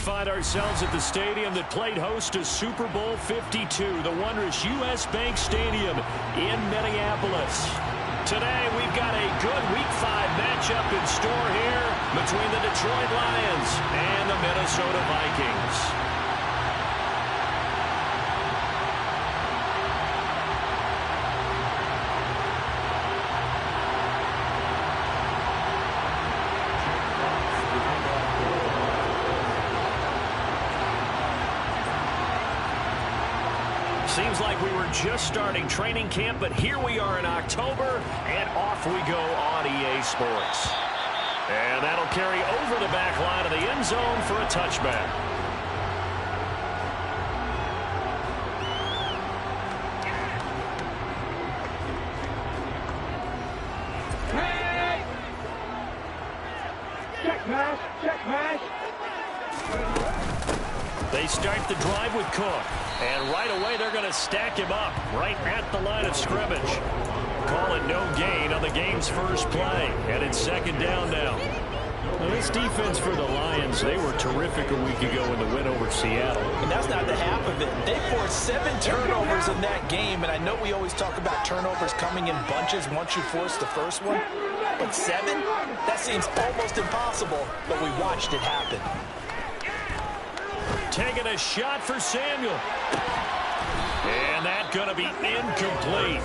find ourselves at the stadium that played host to Super Bowl 52, the wondrous U.S. Bank Stadium in Minneapolis. Today, we've got a good Week 5 matchup in store here between the Detroit Lions and the Minnesota Vikings. Seems like we were just starting training camp, but here we are in October, and off we go on EA Sports. And that'll carry over the back line of the end zone for a touchback. Check pass, check pass. They start the drive with Cook. And right away, they're going to stack him up right at the line of scrimmage. Call it no gain on the game's first play. And it's second down now. Well, this defense for the Lions, they were terrific a week ago in the win over Seattle. And that's not the half of it. They forced 7 turnovers in that game. And I know we always talk about turnovers coming in bunches once you force the first one. But 7? That seems almost impossible. But we watched it happen. Taking a shot for Samuel. And that's going to be incomplete.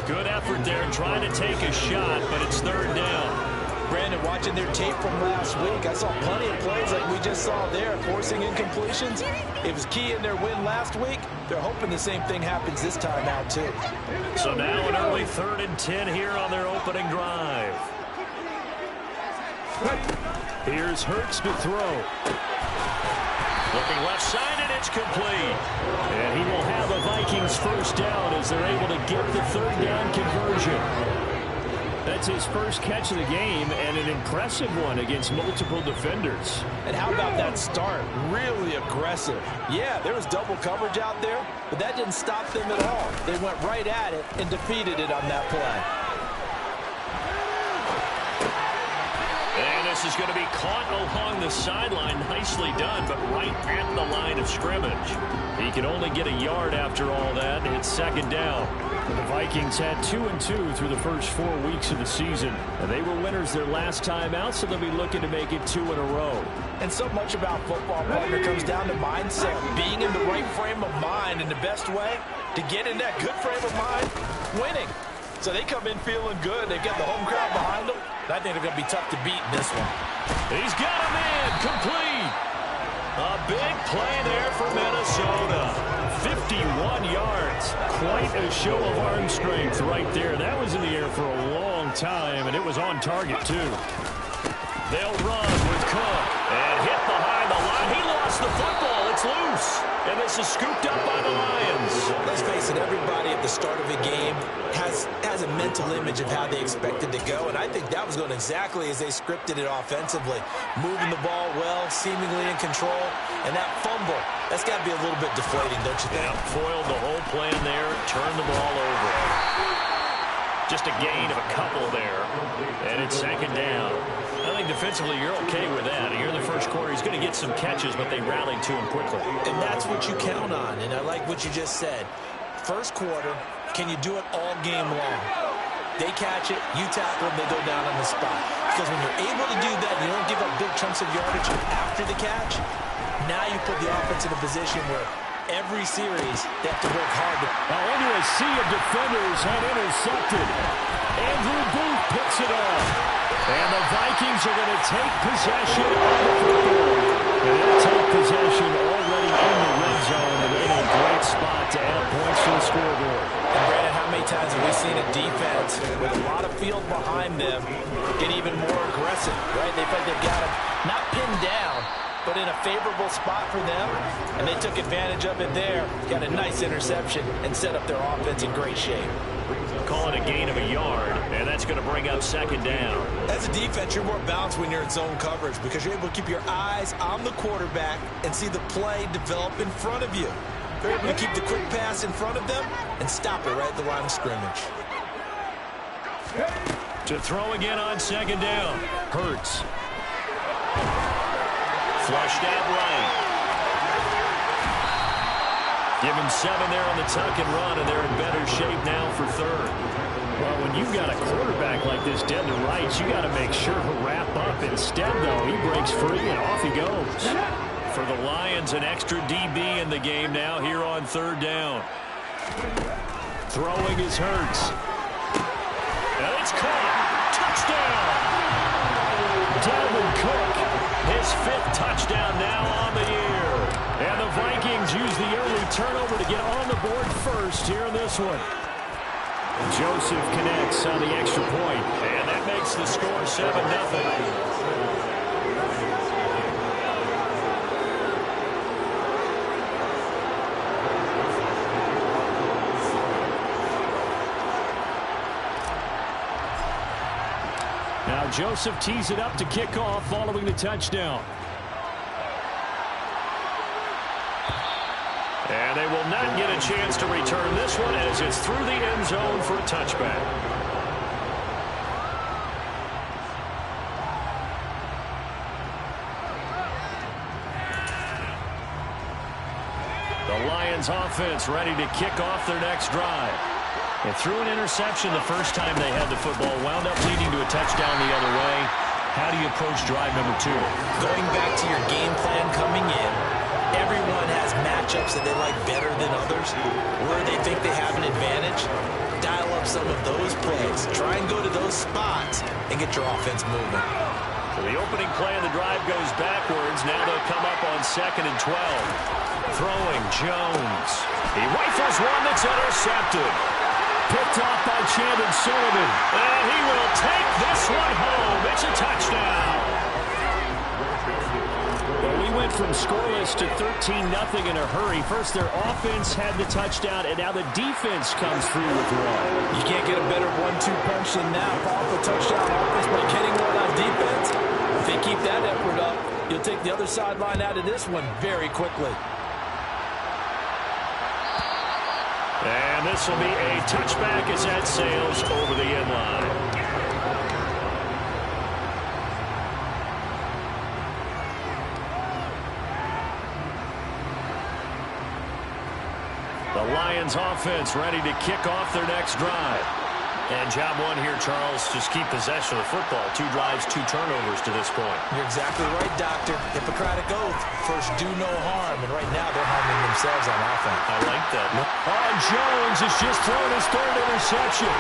Good effort there trying to take a shot, but it's third down. Brandon, watching their tape from last week, I saw plenty of plays like we just saw there, forcing incompletions. It was key in their win last week. They're hoping the same thing happens this time out, too. So now an early 3rd and 10 here on their opening drive. Here's Hurts to throw. Looking left side, and it's complete. And he will have the Vikings first down as they're able to get the third down conversion. That's his first catch of the game, and an impressive one against multiple defenders. And how about that start? Really aggressive. Yeah, there was double coverage out there, but that didn't stop them at all. They went right at it and defeated it on that play. This is going to be caught along the sideline. Nicely done, but right at the line of scrimmage. He can only get a yard after all that. It's second down. The Vikings had 2-2 through the first 4 weeks of the season. And they were winners their last time out, so they'll be looking to make it 2 in a row. And so much about football, partner, comes down to mindset. Being in the right frame of mind, and the best way to get in that good frame of mind, winning. So they come in feeling good. They've got the home crowd behind them. I think they're going to be tough to beat in this one. He's got him in. Complete. A big play there for Minnesota. 51 yards. Quite a show of arm strength right there. That was in the air for a long time, and it was on target, too. They'll run with Cook. And hit behind the line. He lost the football. It's loose. And this is scooped up by the Lions. Let's face it, everybody at the start of a game has a mental image of how they expect it to go, and I think that was going exactly as they scripted it offensively. Moving the ball well, seemingly in control, and that fumble, that's got to be a little bit deflating, don't you think? Yeah, foiled the whole plan there, turned the ball over. Just a gain of a couple there, and it's second down. I think defensively you're okay with that. Here in the first quarter, he's going to get some catches, but they rallied to him quickly. And that's what you count on, and I like what you just said. First quarter, can you do it all game long? They catch it, you tackle them, they go down on the spot. Because when you're able to do that, you don't give up big chunks of yardage after the catch, now you put the offense in a position where every series they have to work hard. Now into a sea of defenders and intercepted. Andrew Booth picks it off. And the Vikings are going to take possession of the football. And they'll take possession already in the red zone. And in a great spot to add points to the scoreboard. And Brandon, how many times have we seen a defense with a lot of field behind them get even more aggressive, right? They feel like they've got them not pinned down, but in a favorable spot for them. And they took advantage of it there. Got a nice interception and set up their offense in great shape. Call it a gain of a yard, and that's going to bring up second down. As a defense, you're more balanced when you're in zone coverage because you're able to keep your eyes on the quarterback and see the play develop in front of you. You're able to keep the quick pass in front of them and stop it right at the line of scrimmage. To throw again on second down. Hurts. Flushed out right. Give him 7 there on the tuck and run, and they're in better shape now for third. Well, when you've got a quarterback like this dead to rights, you got to make sure to wrap up. Instead, though, he breaks free and off he goes. For the Lions, an extra DB in the game now here on third down. Throwing is Hurts. And it's caught. Touchdown. Dalvin Cook, his 5th touchdown now on the year. And the Vikings use the early turnover to get on the board first here in this one. Joseph connects on the extra point, and that makes the score 7-0. Now Joseph tees it up to kick off following the touchdown. And they will not get a chance to return this one as it's through the end zone for a touchback. The Lions offense ready to kick off their next drive. And threw an interception the first time they had the football, wound up leading to a touchdown the other way. How do you approach drive number 2? Going back to your game plan coming in, everyone has matchups that they like better than others. Where they think they have an advantage, dial up some of those plays. Try and go to those spots and get your offense moving. So the opening play of the drive goes backwards. Now they'll come up on 2nd and 12. Throwing Jones. He rifles one that's intercepted. Picked off by Chandon Sullivan. And he will take this one home. It's a touchdown. Well, we went from scoreless to 13-0 in a hurry. First, their offense had the touchdown, and now the defense comes through with one. You can't get a better 1-2 punch than that. Off a touchdown offense by getting one on defense. If they keep that effort up, you'll take the other sideline out of this one very quickly. And this will be a touchback as that sails over the end line. The Lions offense ready to kick off their next drive. And job 1 here, Charles, just keep possession of the football. 2 drives, 2 turnovers to this point. You're exactly right, Doctor. Hippocratic oath. First, do no harm. And right now, they're harming themselves on offense. I like that. Jones has just thrown his 3rd interception.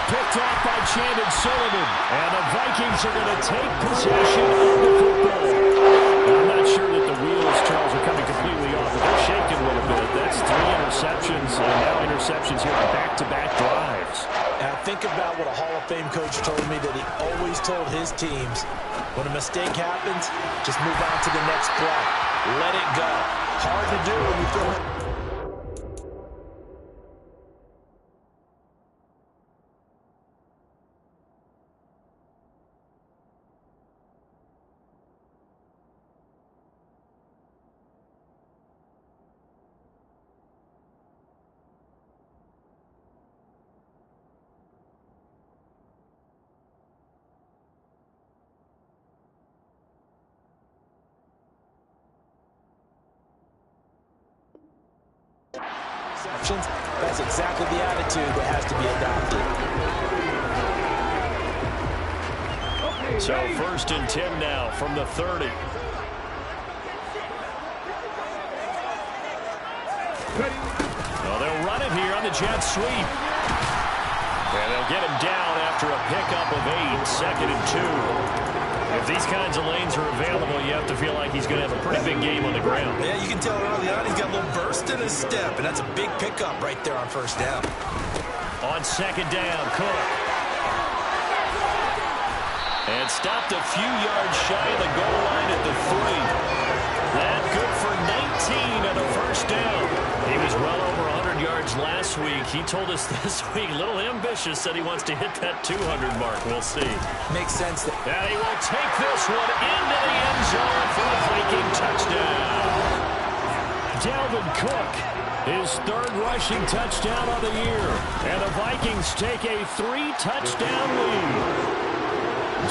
Picked off by Chandon Sullivan. And the Vikings are going to take possession of the football. I'm not sure that the wheels, Charles, are coming completely off, but they're shaking a little bit. That's 3 interceptions, and now interceptions here on back-to-back drives. Now think about what a Hall of Fame coach told me that he always told his teams. When a mistake happens, just move on to the next play. Let it go. Hard to do when you feel it. That's exactly the attitude that has to be adopted. So 1st and 10 now from the 30. Well, they'll run it here on the jet sweep. And they'll get him down after a pickup of 8, 2nd and 2. If these kinds of lanes are available, you have to feel like he's going to have a pretty big game on the ground. Yeah, you can tell early on he's got a little burst in his step, and that's a big pickup right there on 1st down. On 2nd down, Cook. And stopped a few yards shy of the goal line at the 3. That good for 19 on a 1st down. He was well over 100 yards last week. He told us this week, a little ambitious, said he wants to hit that 200 mark. We'll see. Makes sense. And he will take this one into the end zone for the Viking touchdown. Dalvin Cook, his 3rd rushing touchdown of the year. And the Vikings take a 3-touchdown lead.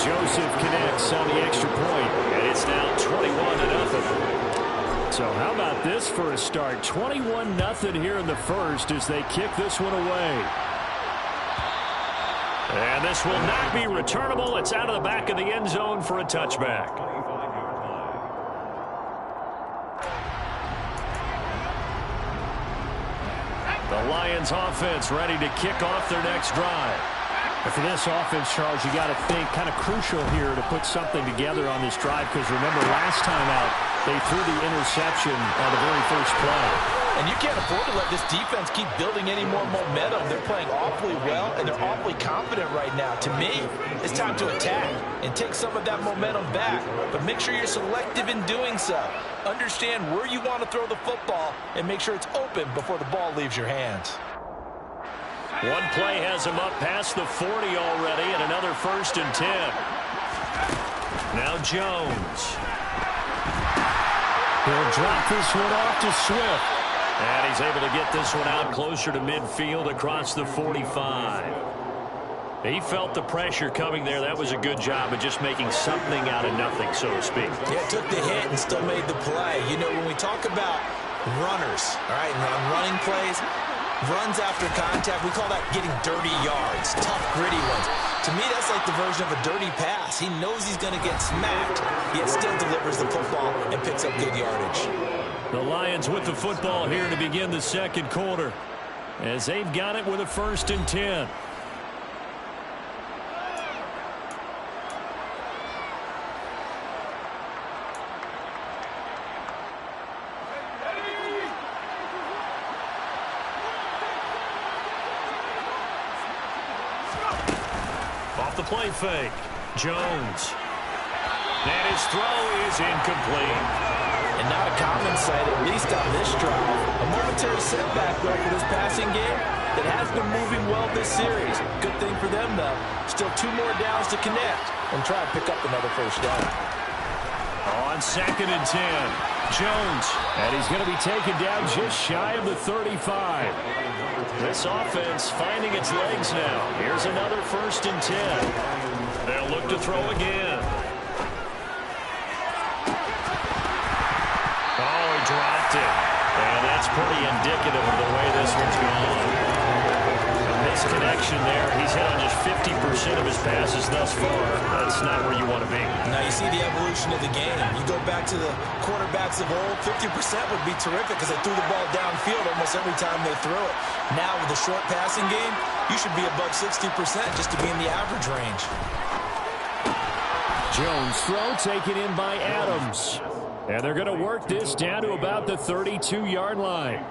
Joseph connects on the extra point, and it's now 21-0. So how about this for a start? 21-0 here in the first as they kick this one away. And this will not be returnable. It's out of the back of the end zone for a touchback. The Lions offense ready to kick off their next drive. And for this offense, Charles, you got to think kind of crucial here to put something together on this drive, because remember last time out they threw the interception on the very first play. And you can't afford to let this defense keep building any more momentum. They're playing awfully well, and they're awfully confident right now. To me, it's time to attack and take some of that momentum back. But make sure you're selective in doing so. Understand where you want to throw the football and make sure it's open before the ball leaves your hands. One play has him up past the 40 already, and another 1st and 10. Now Jones. He'll drop this one off to Swift. And he's able to get this one out closer to midfield across the 45. He felt the pressure coming there. That was a good job of just making something out of nothing, so to speak. Yeah, took the hit and still made the play. You know, when we talk about runners, all right, and on running plays, runs after contact, we call that getting dirty yards, tough, gritty ones. To me, that's like the version of a dirty pass. He knows he's going to get smacked, yet still delivers the football and picks up good yardage. The Lions with the football here to begin the second quarter, as they've got it with a 1st and 10. Off the play fake, Jones. And his throw is incomplete. And not a common sight, at least on this drive. A momentary setback, though, for this passing game that has been moving well this series. Good thing for them, though. Still 2 more downs to connect and try and pick up another 1st down. On 2nd and 10, Jones. And he's going to be taken down just shy of the 35. This offense finding its legs now. Here's another 1st and 10. They'll look to throw again. Oh, he dropped it. And that's pretty indicative of the way this one's gone. A misconnection there. He's hit on just 50% of his passes thus far. That's not where you want to be. Now you see the evolution of the game. You go back to the quarterbacks of old, 50% would be terrific because they threw the ball downfield almost every time they threw it. Now with the short passing game, you should be above 60% just to be in the average range. Jones' throw taken in by Adams. And they're going to work this down to about the 32-yard line.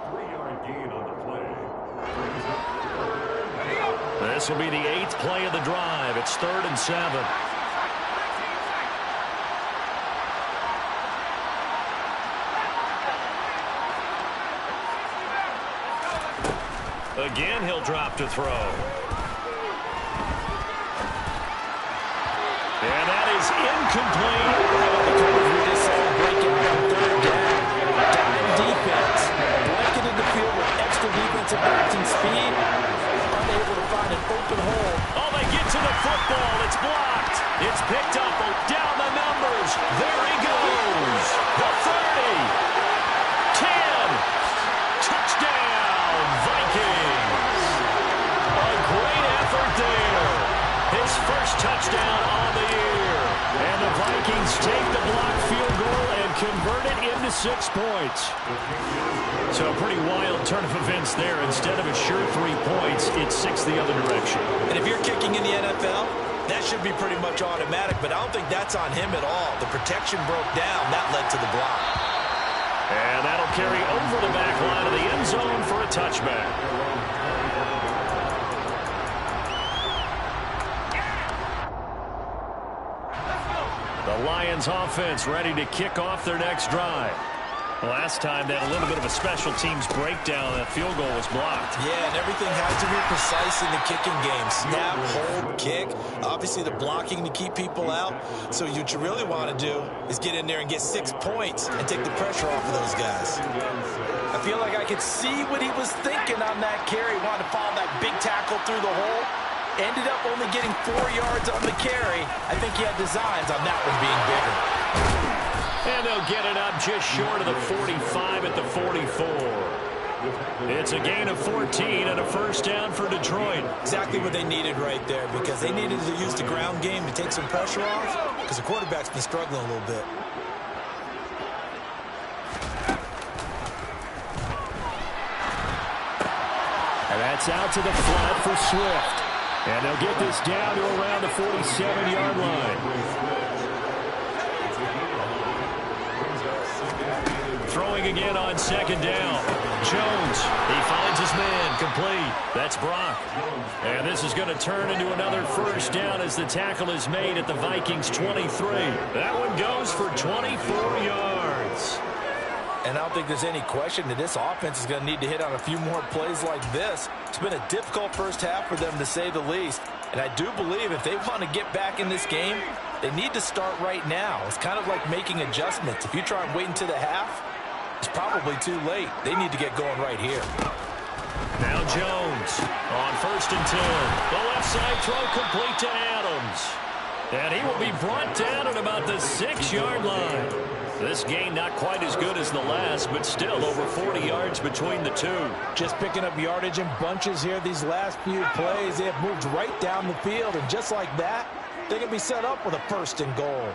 This will be the 8th play of the drive. It's 3rd and 7. Again, he'll drop to throw. And that is incomplete. We just saw a breakout on 3rd down. Dime defense. Blanketed the field with extra defensive backs and speed. Unable to find an open hole. Oh, they get to the football. It's blocked. It's picked up. Down the numbers. There he goes. The 30. 10. Touchdown, Vikings. A great effort there. His first touchdown on the year. And the Vikings take the blocked field goal and convert it into 6 points. So a pretty wild turn of events there. Instead of a sure 3 points, it's 6 the other direction. And if you're kicking in the NFL, that should be pretty much automatic, but I don't think that's on him at all. The protection broke down. That led to the block. And that'll carry over the back line of the end zone for a touchback. The Lions offense ready to kick off their next drive. Last time they had a little bit of a special teams breakdown. That field goal was blocked. Yeah, and everything has to be precise in the kicking game. Snap, hold, kick. Obviously, the blocking to keep people out. So what you really want to do is get in there and get 6 points and take the pressure off of those guys. I feel like I could see what he was thinking on that carry. Wanted to follow that big tackle through the hole. Ended up only getting 4 yards on the carry. I think he had designs on that one being bigger. And they'll get it up just short of the 45 at the 44. It's a gain of 14 and a first down for Detroit. Exactly what they needed right there, because they needed to use the ground game to take some pressure off, because the quarterback's been struggling a little bit. And that's out to the flat for Swift. And they'll get this down to around the 47-yard line. Throwing again on second down. Jones, he finds his man, complete. That's Brock. And this is going to turn into another first down as the tackle is made at the Vikings 23. That one goes for 24 yards. And I don't think there's any question that this offense is going to need to hit on a few more plays like this. It's been a difficult first half for them, to say the least. And I do believe if they want to get back in this game, they need to start right now. It's kind of like making adjustments. If you try and wait until the half, it's probably too late. They need to get going right here. Now Jones on 1st and 10. The left side throw complete to Adams. And he will be brought down at about the 6-yard line. This gain not quite as good as the last, but still over 40 yards between the two. Just picking up yardage in bunches here these last few plays. They have moved right down the field, and just like that, they can be set up with a 1st and goal.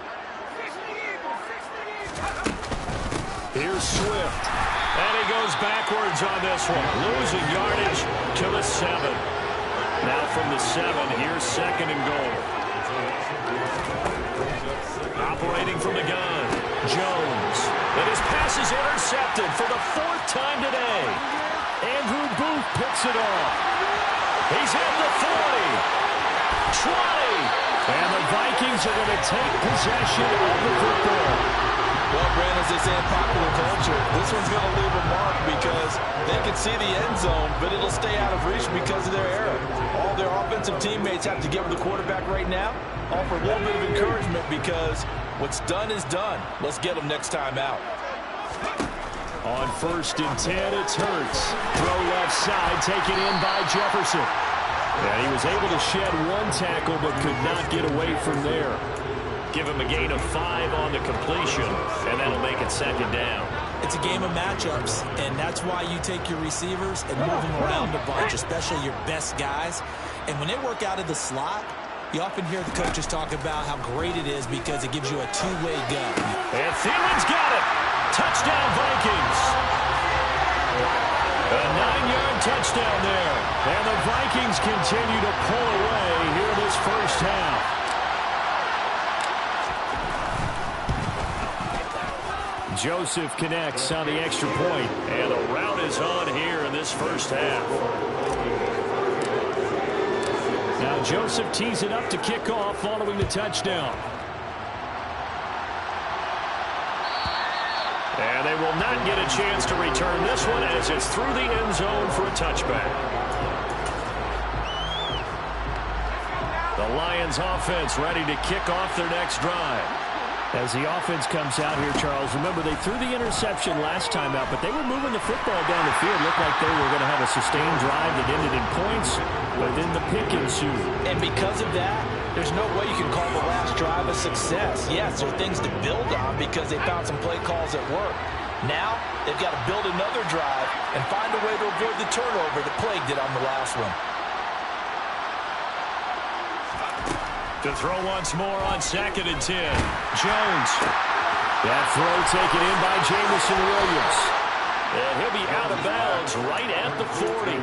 Here's Swift. And he goes backwards on this one. Losing yardage to the 7. Now from the 7, here's 2nd and goal. Operating from the gun, Jones. And his pass is intercepted for the 4th time today. Andrew Booth picks it off. He's at the 40. 20. And the Vikings are going to take possession of the football. Well, Brandon, as they say in popular culture, this one's going to leave a mark because they can see the end zone, but it'll stay out of reach because of their error. All their offensive teammates have to get with the quarterback right now, offer a little bit of encouragement because what's done is done. Let's get them next time out. On 1st and 10, it's Hurts. Throw left side, taken in by Jefferson. And he was able to shed one tackle but could not get away from there. Give him a gain of 5 on the completion, and that'll make it 2nd down. It's a game of matchups, and that's why you take your receivers and move them around a bunch, especially your best guys. And when they work out of the slot, you often hear the coaches talk about how great it is because it gives you a two-way go. And Thielen's got it. Touchdown, Vikings. A 9-yard touchdown there. And the Vikings continue to pull away here this first half. Joseph connects on the extra point. And the route is on here in this first half. Now Joseph tees it up to kick off following the touchdown. And they will not get a chance to return this one as it's through the end zone for a touchback. The Lions offense ready to kick off their next drive. As the offense comes out here, Charles, remember they threw the interception last time out, but they were moving the football down the field. Looked like they were going to have a sustained drive that ended in points, but then the pick ensued. And because of that, there's no way you can call the last drive a success. Yes, there are things to build on because they found some play calls that work. Now, they've got to build another drive and find a way to avoid the turnover that plagued it on the last one. To throw once more on 2nd and 10. Jones. That throw taken in by Jamison Williams. And he'll be out of bounds right at the 40.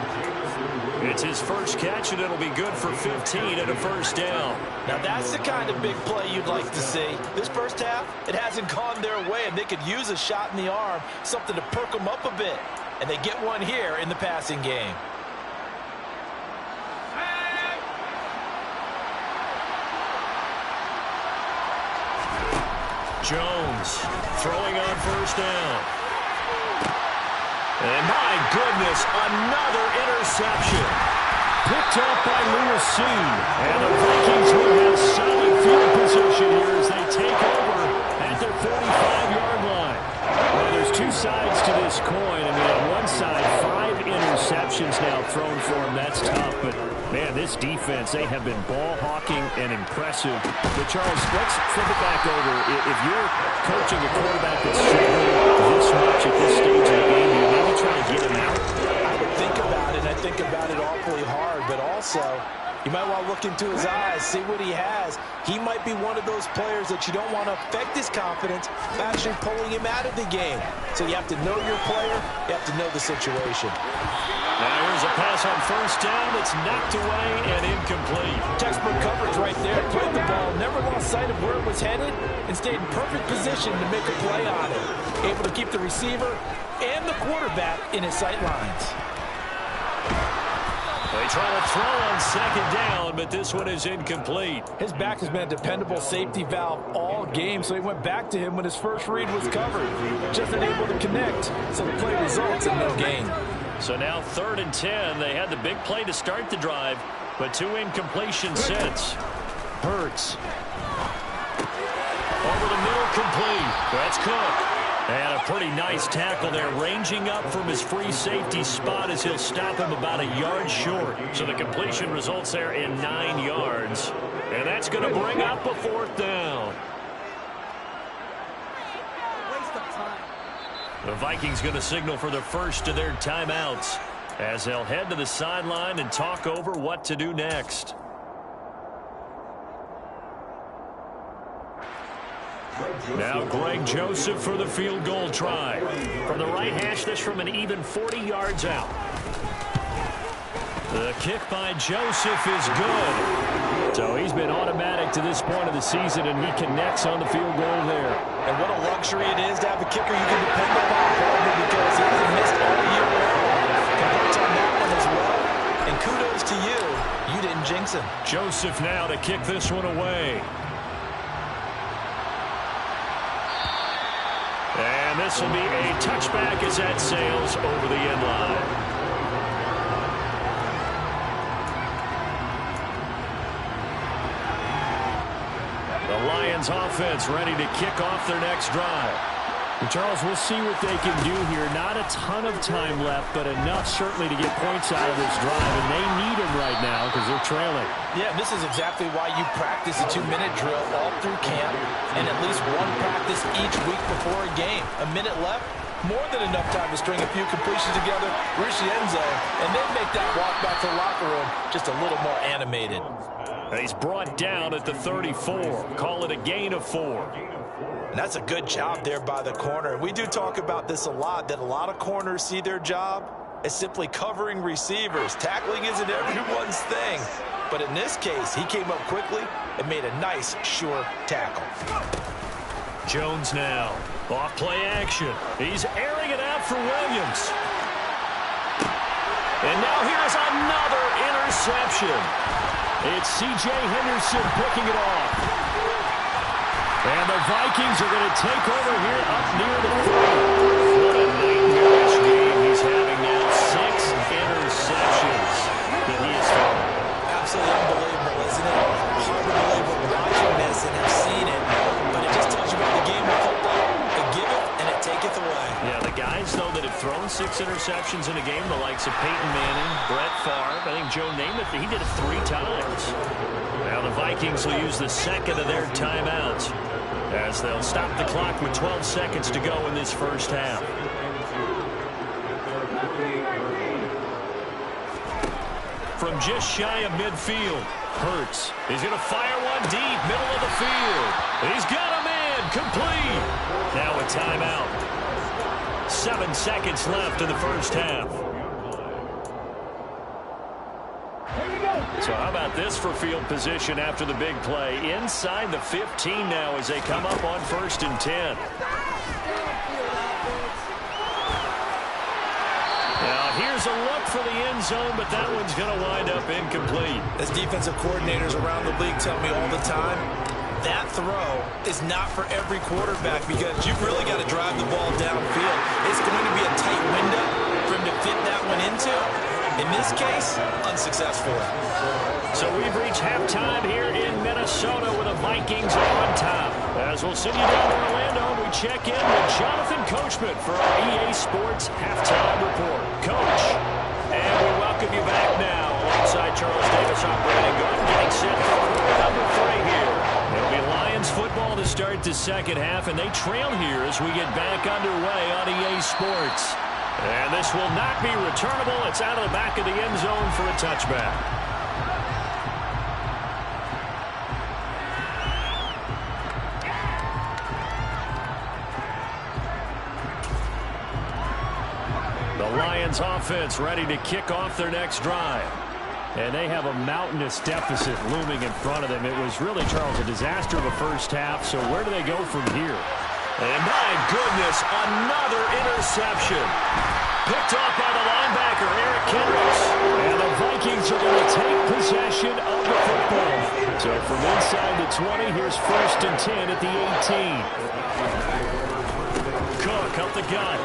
It's his first catch, and it'll be good for 15 and a first down. Now, that's the kind of big play you'd like to see. This first half, it hasn't gone their way, and they could use a shot in the arm, something to perk them up a bit. And they get one here in the passing game. Jones throwing on first down. And my goodness, another interception. Picked up by Lewis C. And the Vikings will have solid field position here as they take over at their 45-yard line. Well, there's two sides to this coin. I mean, on one side, 5 5 interceptions now thrown for him. That's tough, but, man, this defense, they have been ball-hawking and impressive. But, Charles, let's flip it back over. If you're coaching a quarterback that's struggling this much at this stage of the game, do you maybe try to get him out? I would think about it, and I think about it awfully hard, but also you might want to look into his eyes, see what he has. He might be one of those players that you don't want to affect his confidence by actually pulling him out of the game. So you have to know your player. You have to know the situation. Now here's a pass on first down that's knocked away and incomplete. Textbook coverage right there. Played the ball, never lost sight of where it was headed, and stayed in perfect position to make a play on it. Able to keep the receiver and the quarterback in his sight lines. They try to throw on second down, but this one is incomplete. His back has been a dependable safety valve all game, so he went back to him when his first read was covered. Just unable to connect, so the play results in no gain. So now 3rd and 10. They had the big play to start the drive, but 2 incompletions since. Hurts. Over the middle, complete. That's Cook. And a pretty nice tackle there, ranging up from his free safety spot as he'll stop him about a yard short. So the completion results there in 9 yards. And that's going to bring up a 4th down. The Vikings going to signal for the first of their timeouts as they'll head to the sideline and talk over what to do next. Now Greg Joseph for the field goal try. From the right hash, this from an even 40 yards out. The kick by Joseph is good. So he's been automatic to this point of the season, and he connects on the field goal there. And what a luxury it is to have a kicker you can depend upon, because he hasn't missed all year long. Congrats on that one as well. And kudos to you. You didn't jinx him. Joseph now to kick this one away. And this will be a touchback as that sails over the end line. The Lions offense ready to kick off their next drive. And Charles, we'll see what they can do here. Not a ton of time left, but enough certainly to get points out of this drive. And they need them right now because they're trailing. Yeah, this is exactly why you practice a 2-minute drill all through camp and at least one practice each week before a game. A minute left, more than enough time to string a few completions together, reach the end zone, and then make that walk back to the locker room just a little more animated. He's brought down at the 34. Call it a gain of 4. And that's a good job there by the corner. We do talk about this a lot, that a lot of corners see their job as simply covering receivers. Tackling isn't everyone's thing. But in this case, he came up quickly and made a nice, sure tackle. Jones now. Off play action. He's airing it out for Williams. And now here's another interception. It's C.J. Henderson picking it off. And the Vikings are going to take over here up near the 3. What a nightmarish game he's having now. 6 interceptions that he has thrown. Absolutely unbelievable, isn't it? Hard to believe we're watching this and have seen it. But it just tells you about the game of football. It giveth and it taketh away. Yeah, the guys, though, that have thrown 6 interceptions in a game, the likes of Peyton Manning, Brett Favre, I think Joe Namath, he did it 3 times. Now the Vikings will use the second of their timeouts as they'll stop the clock with 12 seconds to go in this first half. From just shy of midfield, Hurts is going to fire one deep, middle of the field. He's got a man, complete. Now a timeout. 7 seconds left in the first half. So how about this for field position after the big play? Inside the 15 now as they come up on 1st and 10. Now here's a look for the end zone, but that one's going to wind up incomplete. As defensive coordinators around the league tell me all the time, that throw is not for every quarterback because you've really got to drive the ball downfield. It's going to be a tight window for him to fit that one into. In this case, unsuccessful. So we've reached halftime here in Minnesota with the Vikings on top. As As we'll send you down to Orlando, we check in with Jonathan Coachman for our EA Sports Halftime Report. Coach. And we welcome you back now alongside Charles Davis operating guard, getting set for quarter number 3 here. It'll be Lions football to start the second half, and they trail here as we get back underway on EA Sports. And this will not be returnable. It's out of the back of the end zone for a touchback. Lions offense ready to kick off their next drive. And they have a mountainous deficit looming in front of them. It was really, Charles, a disaster of a first half. So where do they go from here? And my goodness, another interception. Picked off by the linebacker, Eric Kendricks. And the Vikings are going to take possession of the football. So from inside the 20, here's 1st and 10 at the 18. Cook up the gut.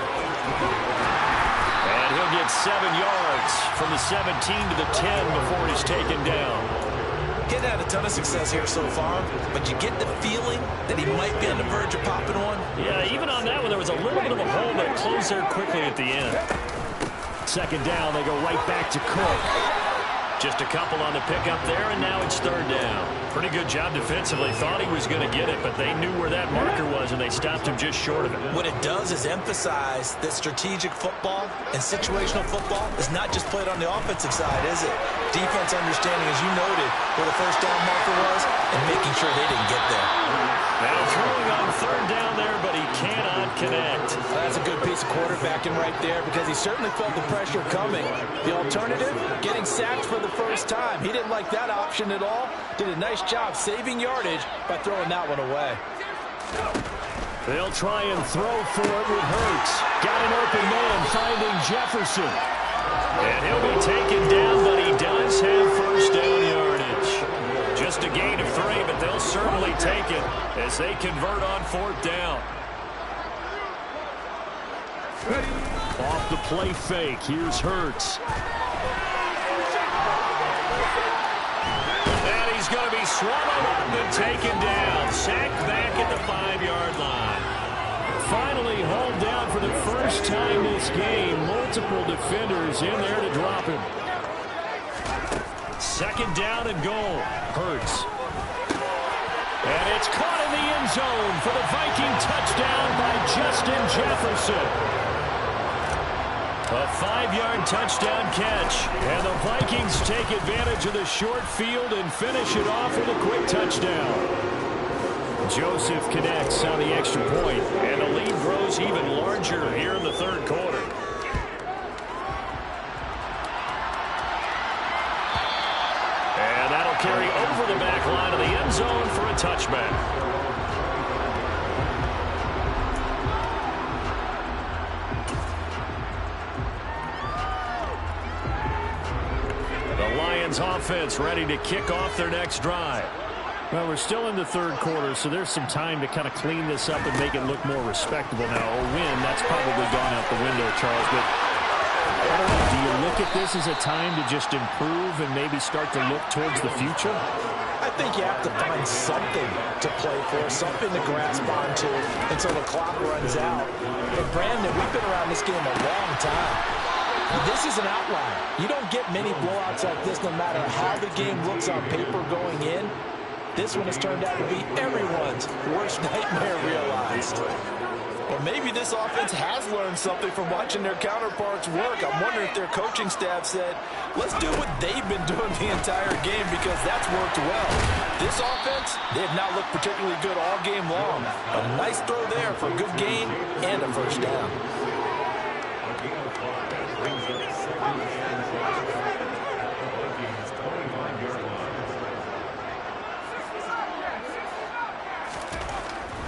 And he'll get 7 yards from the 17 to the 10 before he's taken down. He's had a ton of success here so far, but you get the feeling that he might be on the verge of popping one. Yeah, even on that one, there was a little bit of a hole, but it closed there quickly at the end. 2nd down, they go right back to Cook. Just a couple on the pickup there, and now it's 3rd down. Pretty good job defensively. Thought he was going to get it, but they knew where that marker was, and they stopped him just short of it. What it does is emphasize that strategic football and situational football is not just played on the offensive side, is it? Defense understanding, as you noted, where the 1st down marker was and making sure they didn't get there. Now throwing on 3rd down there, but he cannot connect. That's a good piece of quarterbacking right there because he certainly felt the pressure coming. The alternative, getting sacked for the first time. He didn't like that option at all. Did a nice job saving yardage by throwing that one away. They'll try and throw for it with Hurts. Got an open man finding Jefferson. And he'll be taken down, but he does have 1st down yardage. Just a gain of 3, but they'll certainly take it as they convert on 4th down. Off the play fake, here's Hurts. And he's going to be swallowed up and taken down. Sacked back at the 5-yard line. Finally hauled down for the first time this game. Multiple defenders in there to drop him. 2nd down and goal. Hurts. And it's caught in the end zone for the Viking touchdown by Justin Jefferson. A 5-yard touchdown catch. And the Vikings take advantage of the short field and finish it off with a quick touchdown. Joseph connects on the extra point, and the lead grows even larger here in the 3rd quarter. And that'll carry over the back line of the end zone for a touchback. The Lions offense ready to kick off their next drive. Well, we're still in the 3rd quarter, so there's some time to kind of clean this up and make it look more respectable now. A win, that's probably gone out the window, Charles. But I don't know, do you look at this as a time to just improve and maybe start to look towards the future? I think you have to find something to play for, something to grasp onto until the clock runs out. But Brandon, we've been around this game a long time. This is an outlier. You don't get many blowouts like this no matter how the game looks on paper going in. This one has turned out to be everyone's worst nightmare realized. Or maybe this offense has learned something from watching their counterparts work. I'm wondering if their coaching staff said, let's do what they've been doing the entire game because that's worked well. This offense, they have not looked particularly good all game long. A nice throw there for a good gain and a 1st down.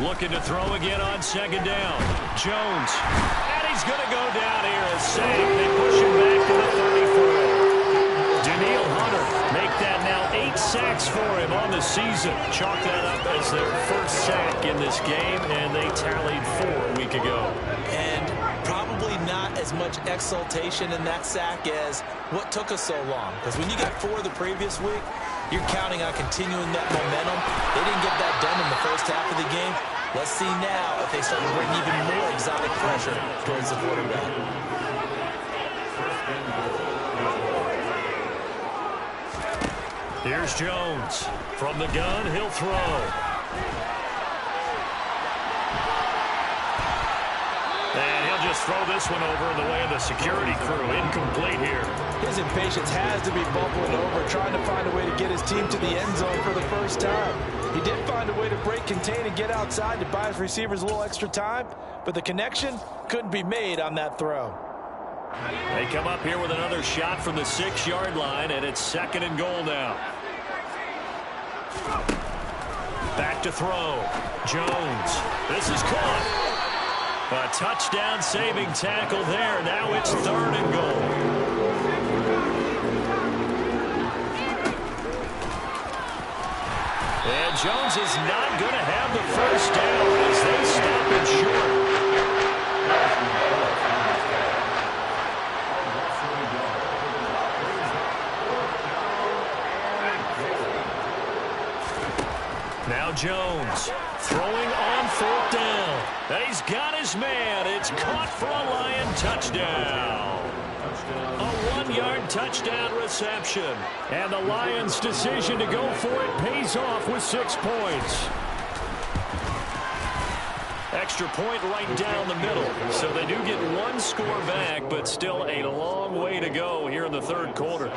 Looking to throw again on 2nd down. Jones. And he's going to go down here. A save. They push him back to the 34. Daniil Hunter make that now 8 sacks for him on the season. Chalk that up as their 1st sack in this game, and they tallied 4 a week ago. And probably not as much exultation in that sack as what took us so long. Because when you got 4 the previous week, you're counting on continuing that momentum. They didn't get that done in the first half of the game. Let's see now if they start to bring even more exotic pressure towards the quarterback. Here's Jones. From the gun, he'll throw. And he'll just throw this one over in the way of the security crew. Incomplete here. His impatience has to be bubbling over, trying to find a way to get his team to the end zone for the first time. He did find a way to break, contain, and get outside to buy his receivers a little extra time, but the connection couldn't be made on that throw. They come up here with another shot from the 6-yard line, and it's 2nd and goal now. Back to throw. Jones. This is caught. A touchdown-saving tackle there. Now it's 3rd and goal. And Jones is not going to have the first down as they stop it short. Now Jones throwing on 4th down. He's got his man. It's caught for a Lion touchdown. A 1-yard touchdown reception. And the Lions' decision to go for it pays off with 6 points. Extra point right down the middle. So they do get 1 score back, but still a long way to go here in the 3rd quarter.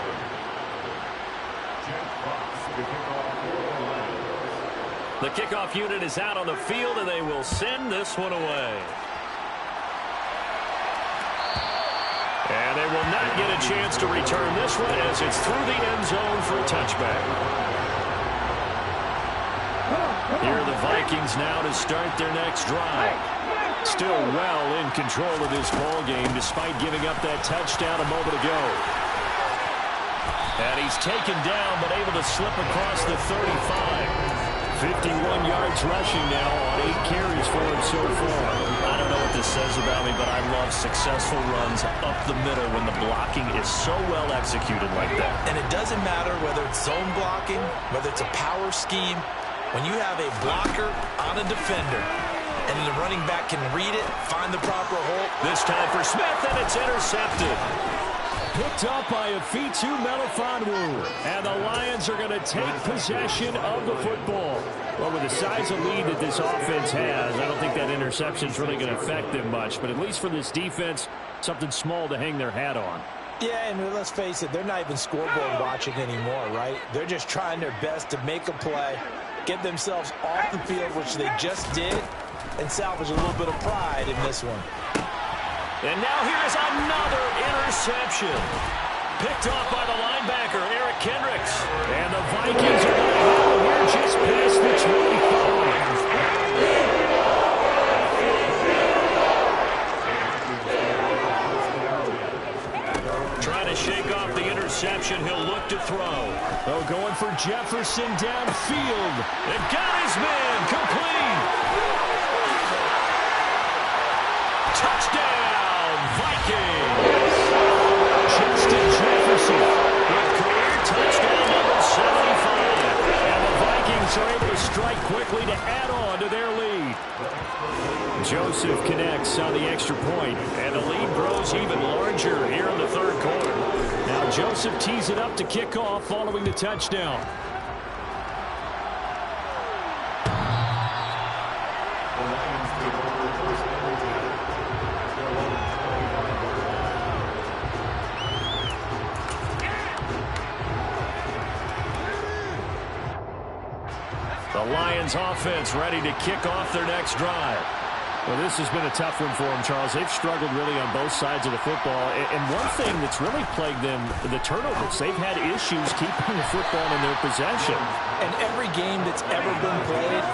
The kickoff unit is out on the field, and they will send this one away. And they will not get a chance to return this one as it's through the end zone for a touchback. Here are the Vikings now to start their next drive. Still well in control of this ball game despite giving up that touchdown a moment ago. And he's taken down but able to slip across the 35. 51 yards rushing now on 8 carries for him so far. I don't know what this says about me, but I love successful runs up the middle when the blocking is so well executed like that. And it doesn't matter whether it's zone blocking, whether it's a power scheme. When you have a blocker on a defender and the running back can read it, find the proper hole. This time for Smith, and it's intercepted. Picked up by Afitu Melifonwu. And the Lions are going to take possession of the football. Well, with the size of lead that this offense has, I don't think that interception is really going to affect them much. But at least for this defense, something small to hang their hat on. Yeah, and let's face it, they're not even scoreboard watching anymore, right? They're just trying their best to make a play, get themselves off the field, which they just did, and salvage a little bit of pride in this one. And now here's another interception. Picked off by the linebacker, Eric Kendricks. And the Vikings are going to have him here just past the 25. Trying to shake off the interception. He'll look to throw. Oh, going for Jefferson downfield. And got his man complete. Touchdown. Vikings. Justin Jefferson with career touchdown number 75. And the Vikings are able to strike quickly to add on to their lead. Joseph connects on the extra point. And the lead grows even larger here in the 3rd quarter. Now Joseph tees it up to kick off following the touchdown. The Lions offense ready to kick off their next drive. Well, this has been a tough one for them, Charles. They've struggled really on both sides of the football. And one thing that's really plagued them, the turnovers. They've had issues keeping the football in their possession. And every game that's ever been played,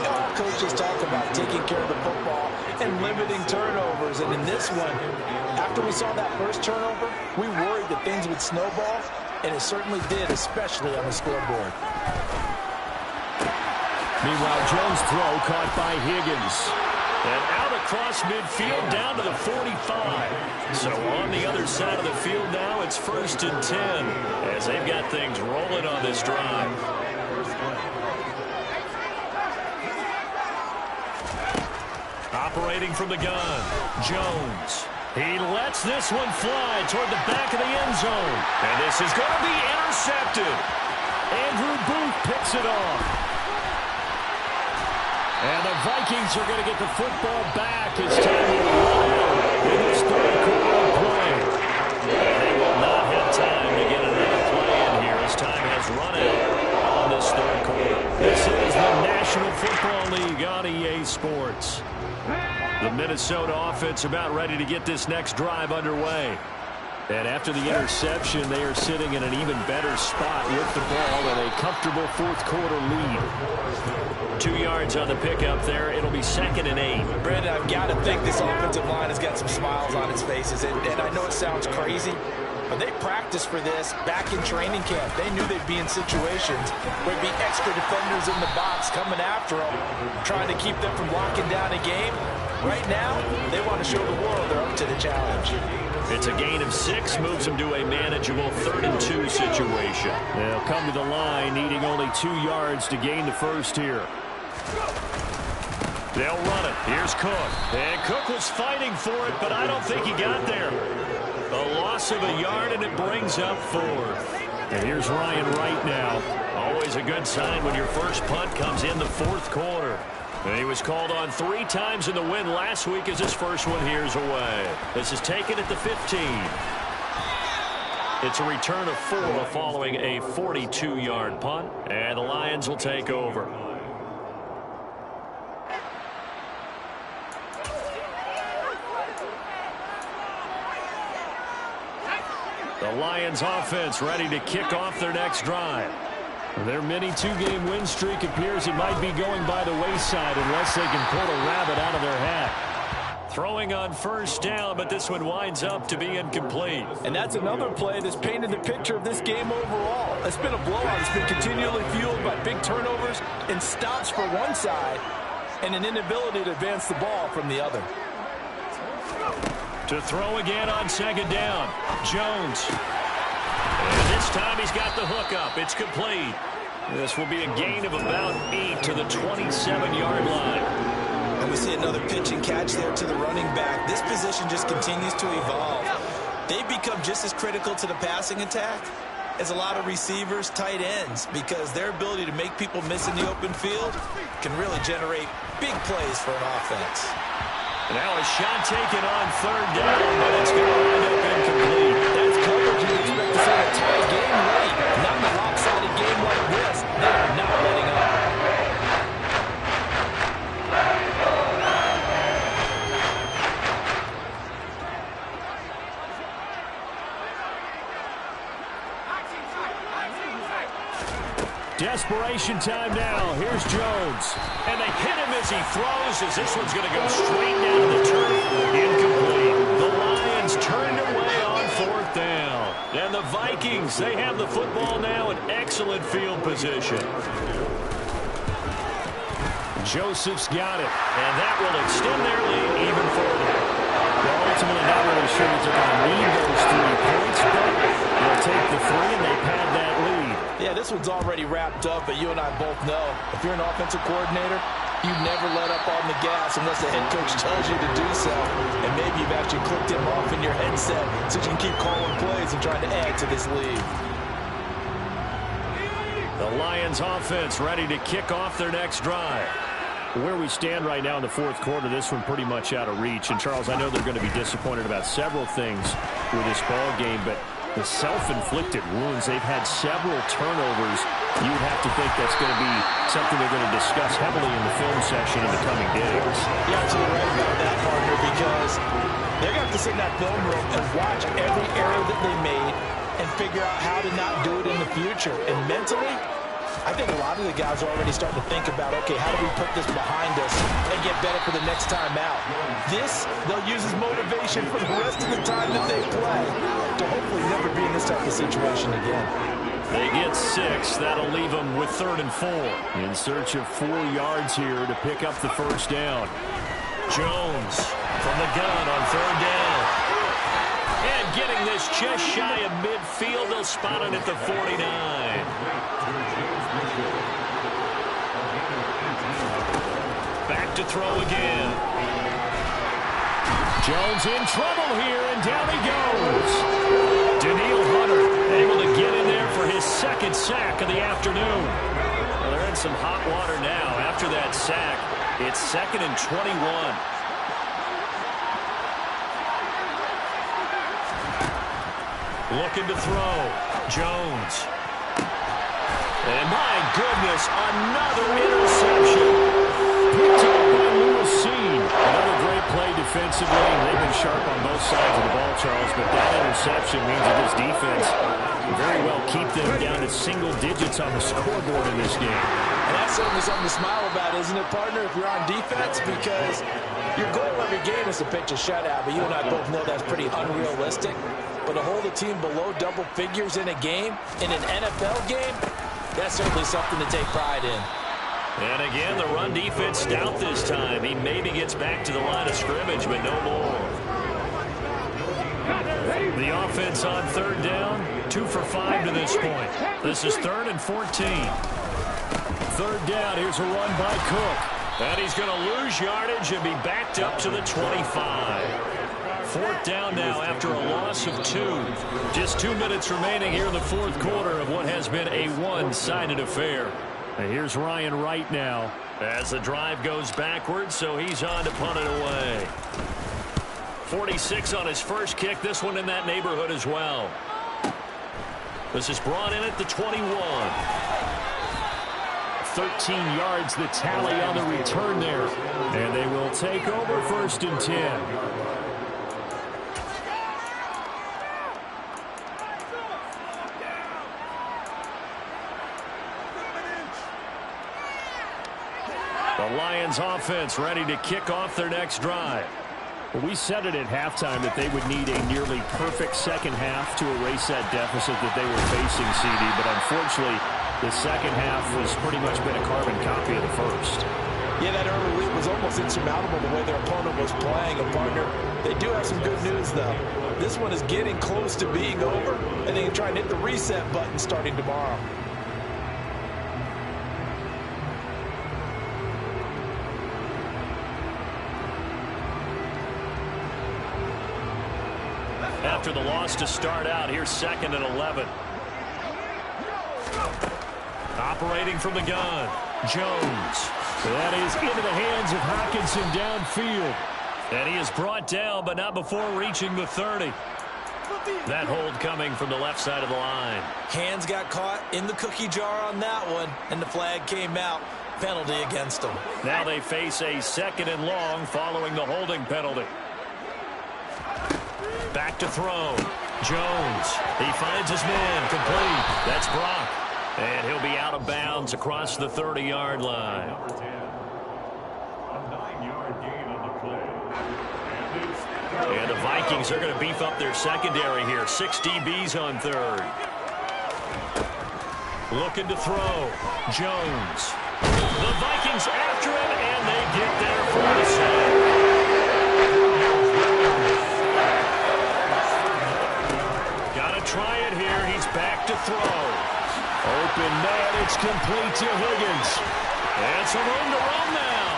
all coaches talk about taking care of the football and limiting turnovers. And in this one, after we saw that first turnover, we worried that things would snowball, and it certainly did, especially on the scoreboard. Meanwhile, Jones' throw caught by Higgins. And out across midfield down to the 45. So on the other side of the field now, it's 1st and 10 as they've got things rolling on this drive. separating from the gun. Jones. He lets this one fly toward the back of the end zone. And this is going to be intercepted. Andrew Booth picks it off. And the Vikings are going to get the football back as time will run out in this third quarter of play. They will not have time to get another play in here as time has run out on this third quarter. This is the National Football League on EA Sports. The Minnesota offense about ready to get this next drive underway. And after the interception, they are sitting in an even better spot with the ball in a comfortable fourth quarter lead. 2 yards on the pickup there. It'll be 2nd and 8. Brandon, I've got to think this offensive line has got some smiles on its faces. And I know it sounds crazy, but they practiced for this back in training camp. They knew they'd be in situations where there'd be extra defenders in the box coming after them, trying to keep them from locking down a game. Right now, they want to show the world they're up to the challenge. It's a gain of 6, moves them to a manageable 3rd and 2 situation. They'll come to the line, needing only 2 yards to gain the first here. They'll run it. Here's Cook. And Cook was fighting for it, but I don't think he got there. A loss of a yard, and it brings up 4th. And here's Ryan Wright now. Always a good sign when your first punt comes in the fourth quarter. And he was called on 3 times in the win last week as his first one here's away. This is taken at the 15. It's a return of 4 following a 42-yard punt. And the Lions will take over. The Lions offense ready to kick off their next drive. Their mini 2-game win streak appears it might be going by the wayside unless they can pull a rabbit out of their hat. Throwing on first down, but this one winds up to be incomplete. And that's another play that's painted the picture of this game overall. It's been a blowout. It's been continually fueled by big turnovers and stops for one side and an inability to advance the ball from the other. To throw again on 2nd down. Jones. And this time he's got the hook up. It's complete. This will be a gain of about 8 to the 27-yard line. And we see another pitch and catch there to the running back. This position just continues to evolve. They've become just as critical to the passing attack as a lot of receivers, tight ends, because their ability to make people miss in the open field can really generate big plays for an offense. Now a shot taken on 3rd down, but it's going to wind up incomplete. That's coverage you'd expect to see in a tight game late. Not in a lopsided game like this. They are not letting up. Desperation time now. Here's Jones. And they hit him as he throws, as this one's going to go straight down to the turf. Incomplete. The Lions turned away on 4th down. And the Vikings, they have the football now in excellent field position. Joseph's got it. And that will extend their lead even further. They're ultimately not really sure that they're going to need those 3 points, but they'll take the 3 and they pad that lead. Yeah, this one's already wrapped up, but you and I both know if you're an offensive coordinator, you never let up on the gas unless the head coach tells you to do so. And maybe you've actually clicked him off in your headset so you can keep calling plays and trying to add to this lead. The Lions offense ready to kick off their next drive. Where we stand right now in the fourth quarter, this one pretty much out of reach. And, Charles, I know they're going to be disappointed about several things with this ball game, but the self-inflicted wounds, they've had several turnovers. You would have to think that's going to be something they're going to discuss heavily in the film session in the coming days. You're absolutely right about that, partner, because they're going to have to sit in that film room and watch every error that they made and figure out how to not do it in the future. And mentally, I think a lot of the guys are already starting to think about, okay, how do we put this behind us and get better for the next time out? This, they'll use as motivation for the rest of the time that they play to hopefully never be in this type of situation again. They get 6. That'll leave them with 3rd and 4. In search of 4 yards here to pick up the first down. Jones from the gun on 3rd down. And getting this just shy of midfield, they'll spot it at the 49. Back to throw again. Jones in trouble here, and down he goes. Daniil Hunter able to get in there for his second sack of the afternoon. Well, they're in some hot water now. After that sack, it's 2nd and 21. Looking to throw. Jones. And my goodness, another interception. Picked up by Lewis-Seen. Another great play defensively. They've been sharp on both sides of the ball, Charles, but that interception means that this defense can very well keep them down to single digits on the scoreboard in this game. And that's certainly something to smile about, isn't it, partner, if you're on defense? Because your goal every game is to pitch a shutout, but you and I both know that's pretty unrealistic. But to hold a team below double figures in a game, in an NFL game, that's certainly something to take pride in. And again, the run defense stout this time. He maybe gets back to the line of scrimmage, but no more. The offense on 3rd down, 2 for 5 to this point. This is 3rd and 14. 3rd down, here's a run by Cook. And he's going to lose yardage and be backed up to the 25. 4th down now after a loss of 2. Just 2 minutes remaining here in the 4th quarter of what has been a one-sided affair. And here's Ryan Wright now as the drive goes backwards, so he's on to punt it away. 46 on his first kick, this one in that neighborhood as well. This is brought in at the 21. 13 yards the tally on the return there. And they will take over 1st and 10. The Lions offense ready to kick off their next drive. Well, we said it at halftime that they would need a nearly perfect second half to erase that deficit that they were facing, CD. But unfortunately, the second half has pretty much been a carbon copy of the first. Yeah, that early lead was almost insurmountable the way their opponent was playing. And, partner, they do have some good news, though. This one is getting close to being over, and they can try and hit the reset button starting tomorrow. After the loss to start out, here's 2nd and 11. Operating from the gun, Jones. That is into the hands of Hockenson downfield. And he is brought down, but not before reaching the 30. That hold coming from the left side of the line. Hands got caught in the cookie jar on that one, and the flag came out. Penalty against them. Now they face a 2nd and long following the holding penalty. Back to throw. Jones. He finds his man. Complete. That's Brock. And he'll be out of bounds across the 30-yard line. A 9-yard gain on the play. And the Vikings are going to beef up their secondary here. 6 DBs on 3rd. Looking to throw. Jones. The Vikings after him, and they get there for the sack. Try it here. He's back to throw. Open man. It's complete to Higgins. And some room to run now.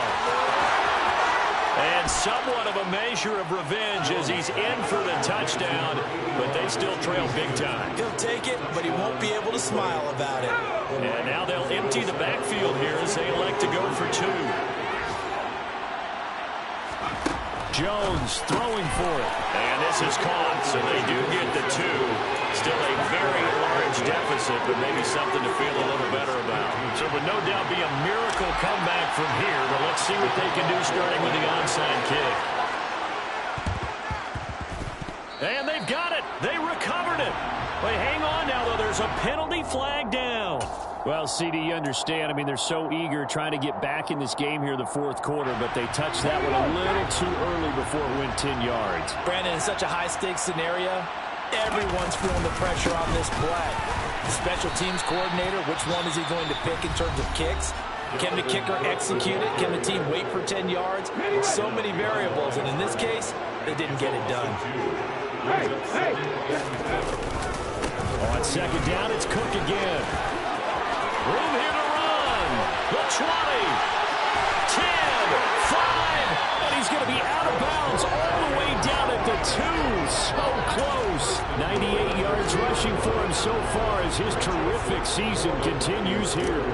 And somewhat of a measure of revenge as he's in for the touchdown, but they still trail big time. He'll take it, but he won't be able to smile about it. And now they'll empty the backfield here as they elect to go for 2. Jones throwing for it. And this is caught, so they do get the 2. Still a very large deficit, but maybe something to feel a little better about. So it would no doubt be a miracle comeback from here, but let's see what they can do starting with the onside kick. And they've got it. They recovered it. But hang on now, though. There's a penalty flag down. Well, CD, you understand. I mean, they're so eager trying to get back in this game here in the 4th quarter, but they touched that one a little too early before it went 10 yards. Brandon, in such a high-stakes scenario, everyone's feeling the pressure on this play. The special teams coordinator, which one is he going to pick in terms of kicks? Can the kicker execute it? Can the team wait for 10 yards? So many variables, and in this case, they didn't get it done. On 2nd down, it's Cook again. Room here to run. The 20. 10, 5, and he's going to be out of bounds all the way down at the 2. So close. 98 yards rushing for him so far as his terrific season continues here.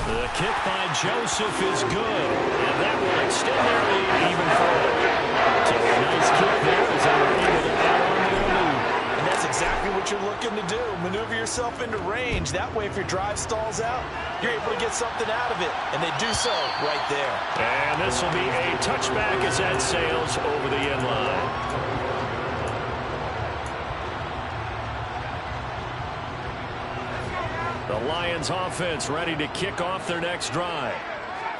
The kick by Joseph is good, and that will extend their lead even further. So a nice kick there as they were able to add on to their lead. And that's exactly what you're looking to do. Maneuver yourself into range. That way, if your drive stalls out, you're able to get something out of it. And they do so right there. And this will be a touchback as that sails over the end line. The Lions offense ready to kick off their next drive.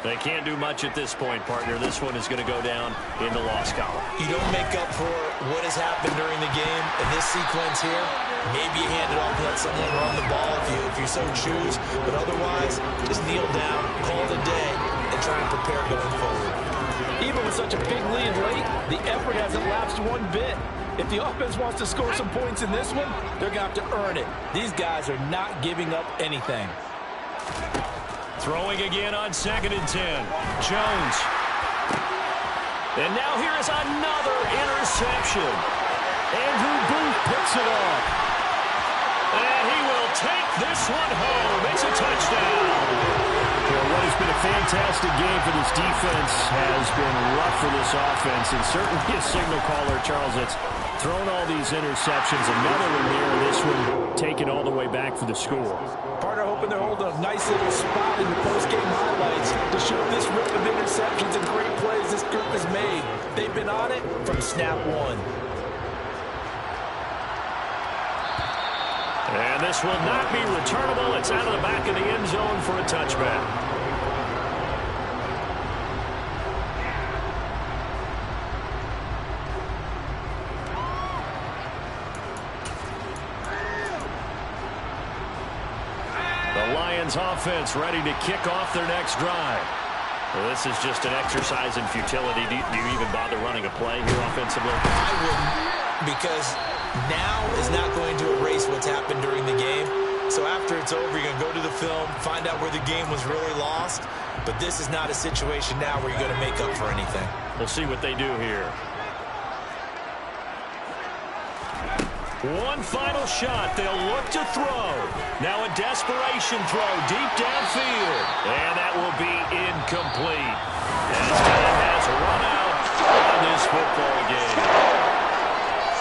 They can't do much at this point, partner. This one is going to go down in the loss column. You don't make up for what has happened during the game in this sequence here. Maybe you hand it off and let someone run the ball if you so choose. But otherwise, just kneel down, call it a day, and try and prepare going forward. Even with such a big lead late, the effort hasn't lapsed one bit. If the offense wants to score some points in this one, they're going to have to earn it. These guys are not giving up anything. Throwing again on 2nd and 10. Jones. And now here is another interception. Andrew Booth picks it off. And he will take this one home. It's a touchdown. What has been a fantastic game for this defense has been rough for this offense, and certainly a signal caller, Charles, that's thrown all these interceptions. Another one there, and this one taken all the way back for the score. Partner hoping they're holding a nice little spot in the post-game highlights to show this rip of interceptions and great plays this group has made. They've been on it from snap one. And this will not be returnable. It's out of the back of the end zone for a touchback. The Lions offense ready to kick off their next drive. Well, this is just an exercise in futility. Do you even bother running a play here offensively? I wouldn't, because now is not going to erase what's happened during the game. So after it's over, you're going to go to the film, find out where the game was really lost. But this is not a situation now where you're going to make up for anything. We'll see what they do here. One final shot. They'll look to throw. Now a desperation throw deep downfield. And that will be incomplete. As time has run out on this football game.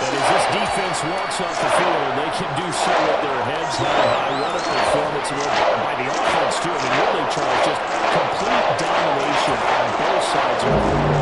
But as this defense walks off the field, they can do so with their heads held high. What a performance by the offense, too. I mean, really, Charles, just complete domination on both sides of the ball.